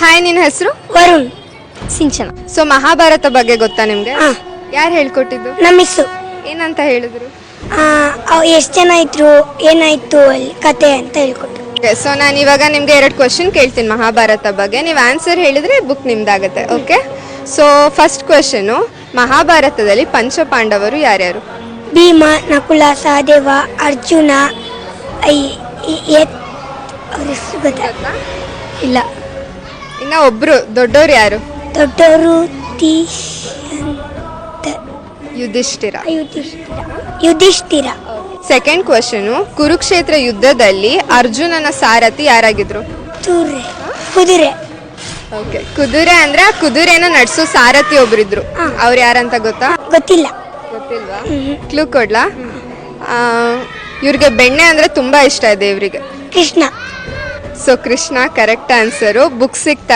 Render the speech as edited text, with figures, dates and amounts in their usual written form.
Hi, ನಿನ್ನ ಹೆಸರು? ವರುಣ್ ಸಿಂಚನ. So Mahabharata ಬಗ್ಗೆ ಗೊತ್ತಾ ನಿಮ್ಗೆ? ಯಾರು ಹೇಳ್ಕೊಟ್ಟಿದ್ದು? ನಮ್ಮ ಮಿಸ್ಸು. ಏನಂತ ಹೇಳಿದ್ರು? ಎಷ್ಟು ಜನ ಇದ್ರು, ಏನಾಯ್ತು ಅಲ್ಲಿ ಕತೆ ಅಂತ ಹೇಳ್ಕೊಟ್ರು. ಸೊ ನಾನು ಇವಾಗ ನಿಮ್ಗೆ 2 ಕ್ವಶನ್ ಕೇಳ್ತೀನಿ ಮಹಾಭಾರತ ಬಗ್ಗೆ. ನೀವು ಆನ್ಸರ್ ಹೇಳಿದ್ರೆ ಬುಕ್ ನಿಮ್ದಾಗತ್ತೆ. ಓಕೆ, ಸೊ ಫಸ್ಟ್ ಕ್ವಶನು, ಮಹಾಭಾರತದಲ್ಲಿ ಪಂಚಪಾಂಡವರು ಯಾರ್ಯಾರು? ಭೀಮ, ನಕುಲ, ಸಹದೇವ, ಅರ್ಜುನ. ಅವ್ರ ಹೆಸರು ಗೊತ್ತಾ? ಇಲ್ಲ. ಇನ್ನ ಒಬ್ರು ದೊಡ್ಡವ್ರು ಯಾರು? ದೊಡ್ಡವರು ಯುಧಿಷ್ಠಿರ. ಯುಧಿಷ್ಠಿರ. ಸೆಕೆಂಡ್ ಕ್ವಶನು, ಕುರುಕ್ಷೇತ್ರ ಯುದ್ಧದಲ್ಲಿ ಅರ್ಜುನನ ಸಾರಥಿ ಯಾರಾಗಿದ್ರು? ಕುದುರೆ. ಓಕೆ, ಕುದುರೆ ಅಂದ್ರೆ ಆ ಕುದುರೆನ ನಡ್ಸೋ ಸಾರಥಿ ಒಬ್ರಿದ್ರು. ಅವ್ರು ಯಾರಂತ ಗೊತ್ತಾ? ಗೊತ್ತಿಲ್ಲ. ಗೊತ್ತಿಲ್ವಾ? ಕ್ಲೂ ಕೊಡ್ಲಾ? ಇವ್ರಿಗೆ ಬೆಣ್ಣೆ ಅಂದ್ರೆ ತುಂಬಾ ಇಷ್ಟ ಇದೆ ಇವರಿಗೆ. Krishna. So Krishna correct answer. Book ಸಿಗ್ತಾ